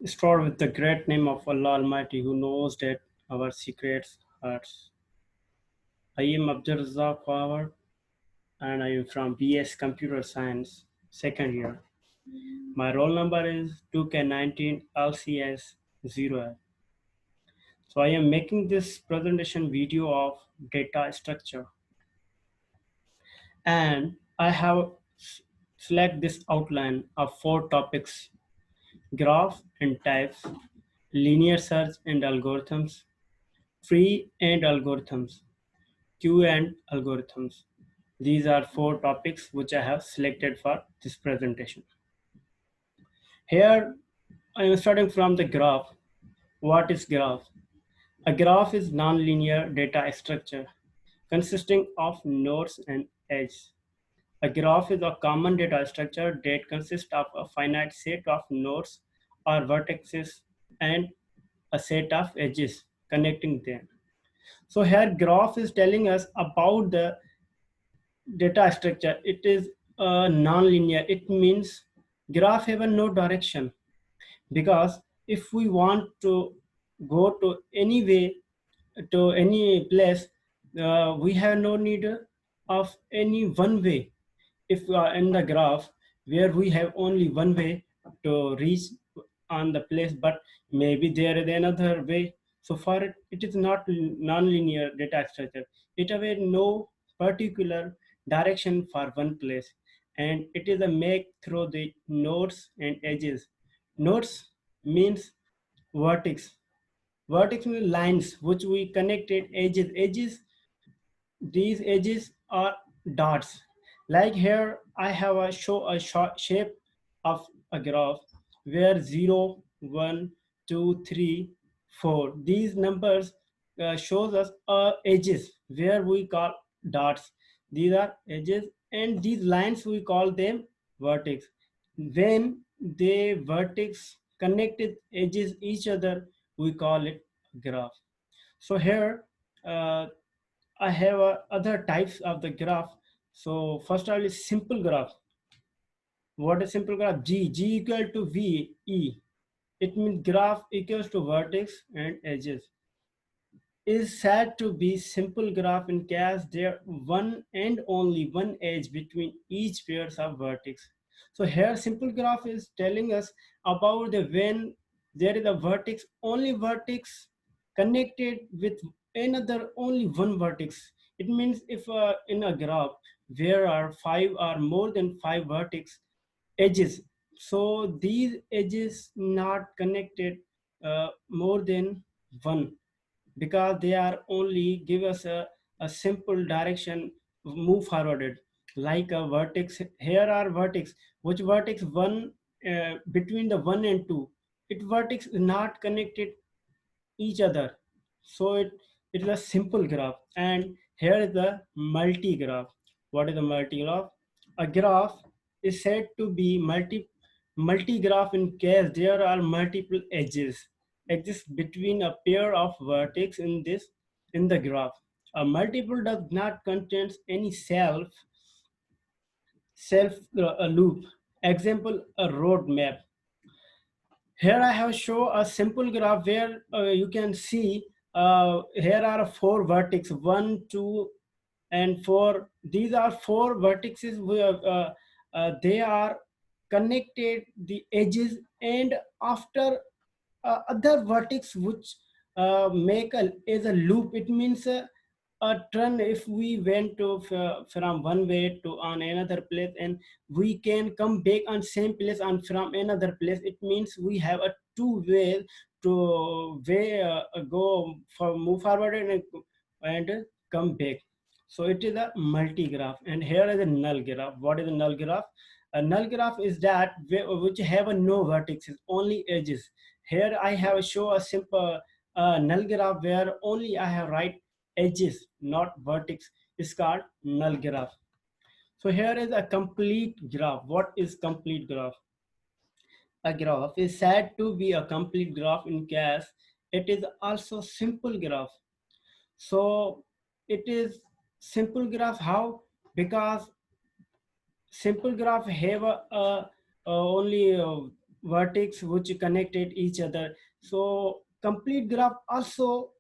Start with the great name of Allah Almighty who knows that our secrets hearts. I am Abdul Razak Pawar and I am from BS Computer Science, second year. My roll number is 2K19 LCS 0. So I am making this presentation video of data structure and I have select this outline of 4 topics: graph and types, linear search and algorithms, tree and algorithms, queue and algorithms. These are 4 topics which I have selected for this presentation. Here I am starting from the graph. What is graph? A graph is nonlinear data structure consisting of nodes and edges. A graph is a common data structure that consists of a finite set of nodes or vertices and a set of edges connecting them. So here graph is telling us about the data structure. It is non-linear. It means graph have no direction, because if we want to go to any way to any place, we have no need of any one way. If we are in the graph where we have only one way to reach on the place, but maybe there is another way. So for it, it is not non-linear data structure. It have no particular direction for one place, and it is a make through the nodes and edges. Nodes means vertex. Vertex means lines which we connected edges. These edges are dots. Like here, I have a show a short shape of a graph where 0, 1, 2, 3, 4. These numbers shows us edges where we call dots. These are edges, and these lines we call them vertex. When they vertex connected edges each other, we call it graph. So here uh, I have other types of the graph. So first of all is simple graph. What is simple graph? G equal to V E. It means graph equals to vertex and edges. Is said to be simple graph in case there one and only one edge between each pairs of vertex. So here simple graph is telling us about the when there is a vertex, only vertex connected with another only one vertex. It means if in a graph there are 5 or more than 5 vertex edges, so these edges not connected more than one, because they are only give us a simple direction move forwarded. Like a vertex, here are vertex, which vertex one between the 1 and 2, it vertex is not connected each other. So it is a simple graph. And here is the multi graph. What is a multi graph? A graph is said to be multi graph in case there are multiple edges exist between a pair of vertex in the graph. A multiple does not contains any self loop. Example, a road map. Here I have shown a simple graph where you can see here are 4 vertices, 1, 2, and 4. These are 4 vertices where they are connected the edges, and after other vertex which make a is a loop. It means a turn. If we went to from one way to on another place, and we can come back on same place on from another place, it means we have a two way to way go for move forward and come back. So it is a multi graph. And here is a null graph. What is a null graph? A null graph is that which have a no vertices, only edges. Here I have show a simple null graph where only I have right edges, not vertex. Is called null graph. So here is a complete graph. What is complete graph? A graph is said to be a complete graph in case it is also simple graph. So it is simple graph. How? Because simple graph have only vertex which connected each other. So complete graph also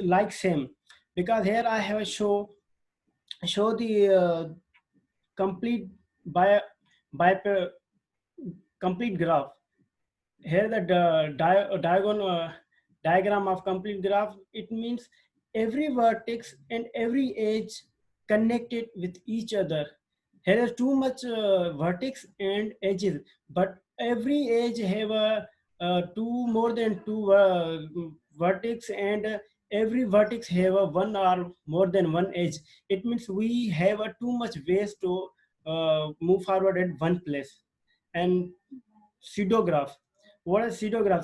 like same, because here I have show the complete by by complete graph. Here the diagram of complete graph, it means every vertex and every edge connected with each other. Here is too much vertex and edges, but every edge have a two more than two vertex, and every vertex have a one or more than one edge. It means we have a too much ways to move forward at one place. And pseudograph. What is pseudograph?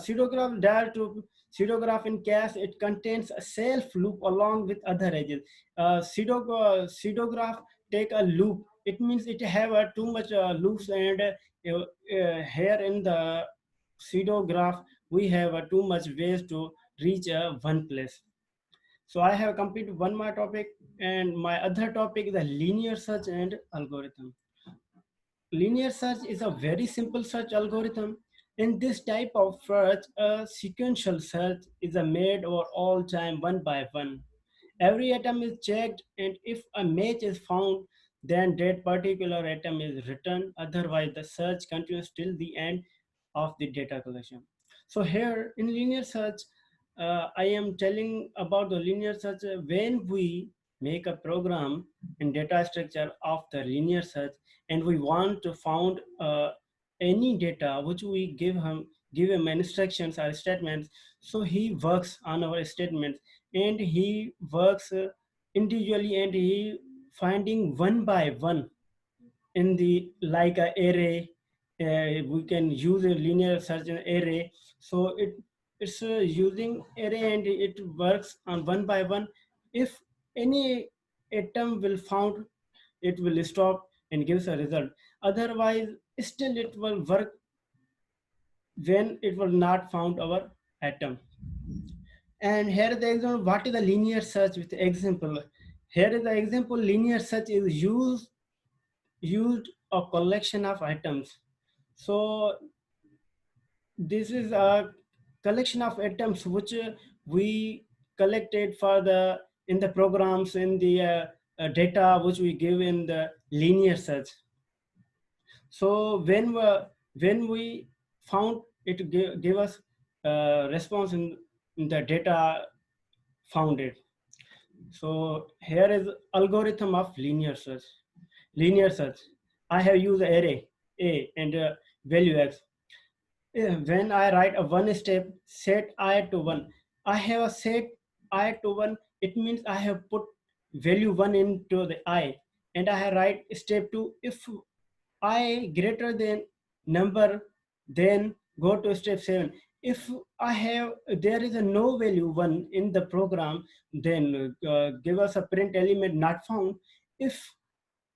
Pseudograph in case it contains a self loop along with other edges. Pseudograph take a loop. It means it have too much loops, and here in the pseudograph we have too much ways to reach one place. So I have completed one more topic, and my other topic is the linear search and algorithm. Linear search is a very simple search algorithm. In this type of search, a sequential search is made over all time one by one. Every atom is checked, and if a match is found, then that particular atom is returned. Otherwise, the search continues till the end of the data collection. So here in linear search, I am telling about the linear search. When we make a program in data structure of the linear search, and we want to found any data which we give him instructions or statements, so he works on our statements, and he works individually, and he finding one by one in the like a array. We can use a linear search in array. So it's using array, and it works on one by one. If any atom will found, it will stop and gives a result. Otherwise, still it will work when it will not found our atom. And here is the example, what is the linear search with example. Here is the example. Linear search is used a collection of items. So this is a collection of items which we collected for the in the programs, in the data which we give in the linear search. So when we found it, give us response in the data founded. So here is algorithm of linear search. Linear search. I have used array A and value X. When I write a one step set I to one, I have a set I to one. It means I have put value one into the I, and I have write step two. If I greater than number, then go to step 7. If I have there is a no value 1 in the program, then give us a print element not found. If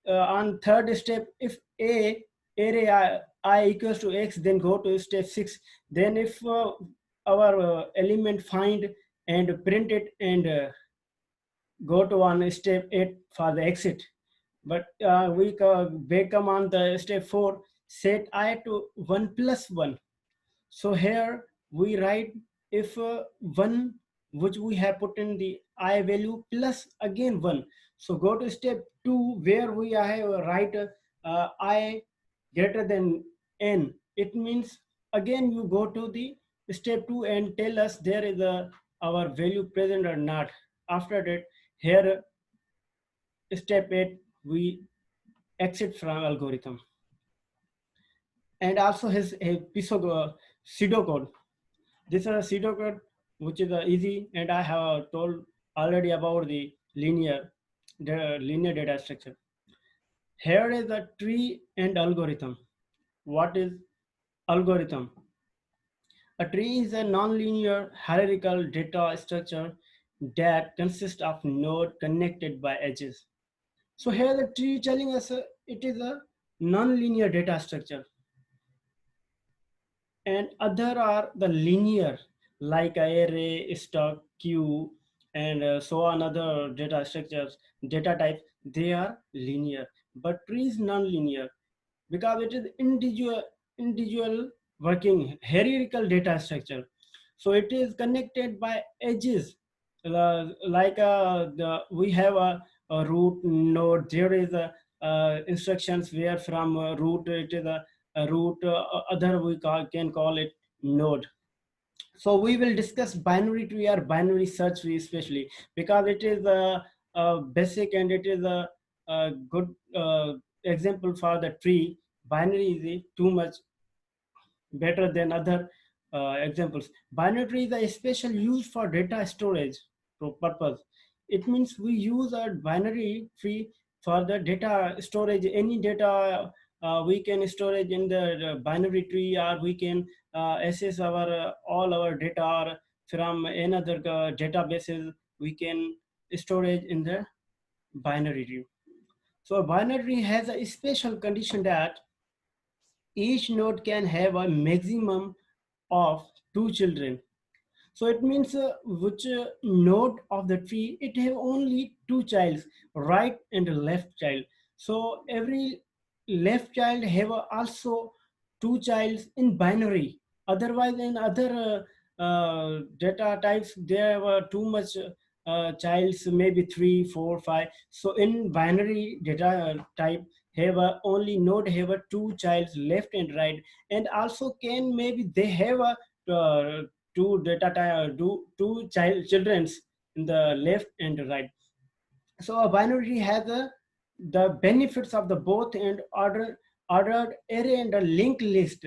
on third step, if a array I equals to x, then go to step 6. Then if our element find and print it, and go to on step 8 for the exit. But we come on the step 4, set I to 1 plus 1. So here we write if 1 which we have put in the I value plus again 1. So go to step 2 where we have write I greater than n. It means again you go to the step 2 and tell us there is our value present or not. After that, here step 8 we exit from algorithm. And also his a piece of pseudocode. This is a pseudocode which is easy, and I have told already about the linear data structure. Here is a tree and algorithm. What is algorithm? A tree is a nonlinear hierarchical data structure that consists of nodes connected by edges. So here the tree telling us it is a nonlinear data structure, and other are the linear like array, stock, queue, and so on. Other data structures, data types, they are linear, but tree is non-linear because it is individual working hierarchical data structure. So it is connected by edges, we have a root node. There is a instructions where from root it is a root, other can call it node. So we will discuss binary tree or binary search tree especially because it is a basic and it is a good example for the tree. Binary is too much better than other examples. Binary tree is a special use for data storage purpose. It means we use a binary tree for the data storage. Any data we can storage in the binary tree, or we can access our all our data or from another databases. We can storage in the binary tree. So a binary tree has a special condition that each node can have a maximum of two children. So it means which node of the tree, it have only two childs, right and left child. So every left child have also two childs in binary. Otherwise, in other data types, there were too much childs, maybe three, four, five. So in binary data type, have only node have two childs left and right, and also can maybe they have a two data type, two children's in the left and right. So a binary has the benefits of the both and ordered array and a linked list.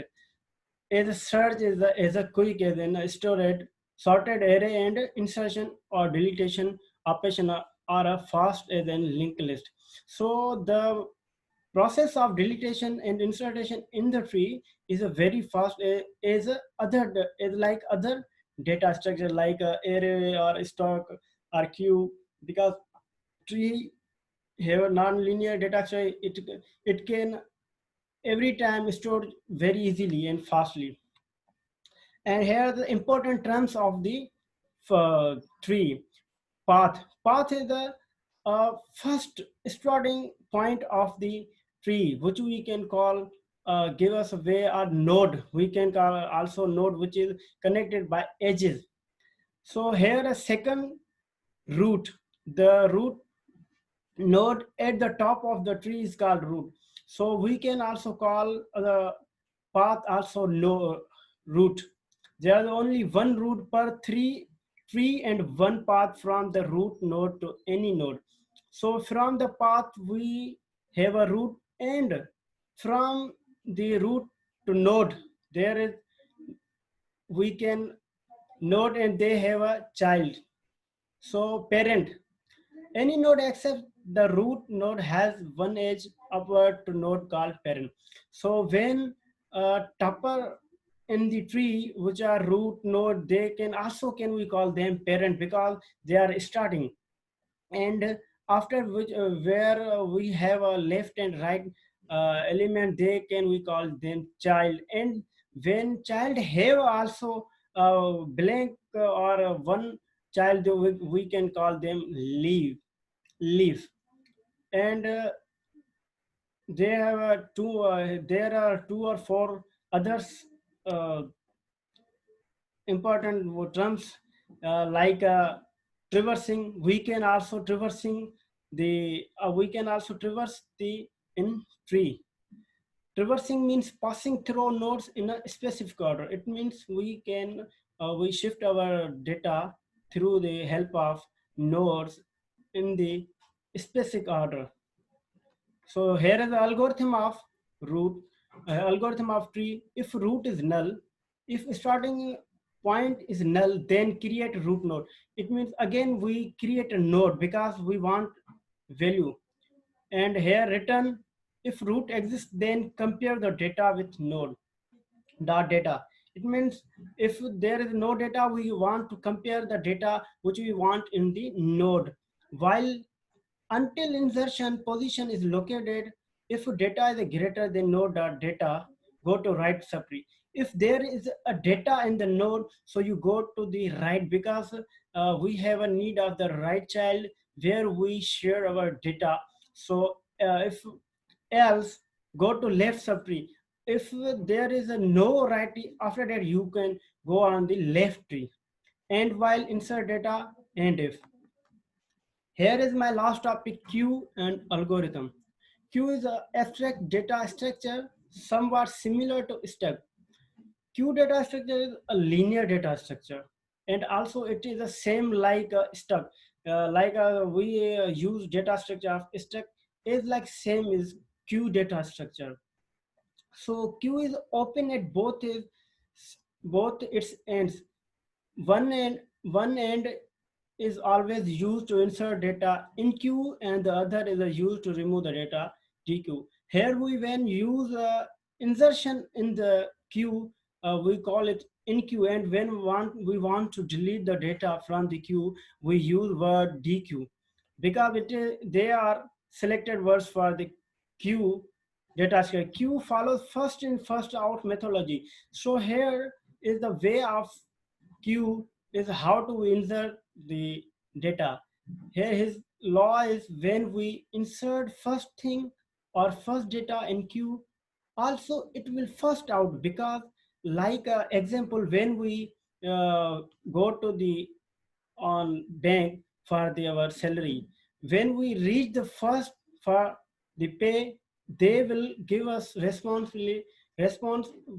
As a search is a quick as in a stored sorted array, and insertion or deletion operation are a fast as in linked list. So the process of deletion and insertion in the tree is a very fast is a other is like other data structure like array or stock or queue, because tree have a non-linear data structure. It can every time stored very easily and fastly. And here are the important terms of the tree. Path is the first starting point of the tree, which we can call give us a way or node. We can call also node, which is connected by edges. So here a second root. The root node at the top of the tree is called root. So we can also call the path also no root. There is only one root per three tree and one path from the root node to any node. So from the path we have a root, and from the root to node there is we can node and they have a child. So parent, any node except the root node has one edge upward to node called parent. So when a tuple in the tree, which are root node, they can also can we call them parent because they are starting. And after which where we have a left and right element, they can we call them child. And when child have also blank or one child, we can call them leaf. And they have there are two or four others uh, important terms like traversing. We can also traversing the we can also traverse the in tree. Traversing means passing through nodes in a specific order. It means we can we shift our data through the help of nodes in the specific order. So here is the algorithm of root, algorithm of tree. If root is null, if starting point is null, then create a root node. It means again we create a node because we want value. And here return, if root exists, then compare the data with node dot data. It means if there is no data, we want to compare the data which we want in the node. While until insertion position is located, if data is greater than node dot data, go to right subtree. If there is a data in the node, so you go to the right because we have a need of the right child where we share our data. So if else, go to left subtree. if there is a no right tree, after that you can go on the left tree. And while insert data and if. Here is my last topic, queue and algorithm. Queue is an abstract data structure somewhat similar to stack. Queue data structure is a linear data structure, and also it is the same like stack. We use data structure of stack is like same is queue data structure. So queue is open at both its ends. One end is always used to insert data in queue, and the other is used to remove the data DQ. Here we when use insertion in the queue, we call it in queue, and when we want to delete the data from the queue, we use word DQ because they are selected words for the queue data structure. Queue follows first in first out methodology. So here is the way of queue is how to insert the data. Here his law is when we insert first thing or first data in queue, also it will first out because like example when we go to the on bank for our salary. When we reach the first for the pay, they will give us response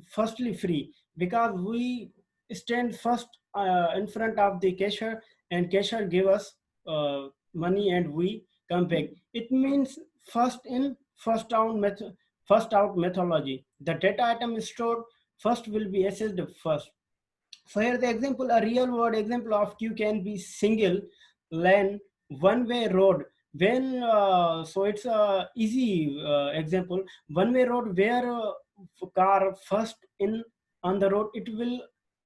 firstly free because we stand first in front of the cashier and cashier give us money and we come back. It means first in first out methodology. The data item is stored first will be assessed first. So here the example, a real world example of queue can be single lane one way road. When so it's a easy example. One way road where car first in on the road, it will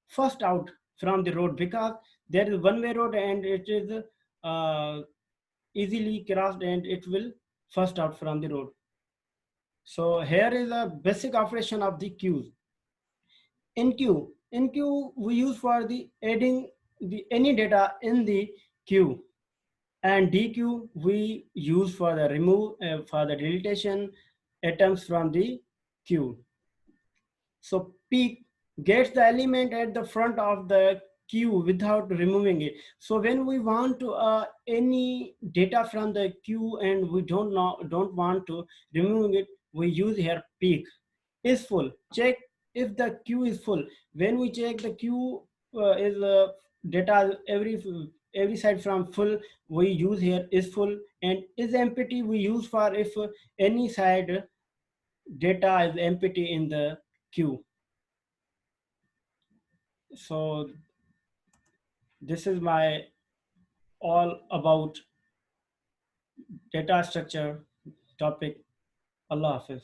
first out from the road because there is one way road and it is uh, easily crossed and it will first out from the road. So here is a basic operation of the queues. In queue we use for the adding the any data in the queue, and DQ we use for the remove for the deletion items from the queue. So peak gets the element at the front of the queue without removing it. So when we want to any data from the queue and we don't want to remove it, we use here peak is full. Check if the queue is full. When we check the queue is data every side from full, we use here is full, and is empty we use for if any side data is empty in the queue. So this is my all about data structure topic. Allah Hafiz.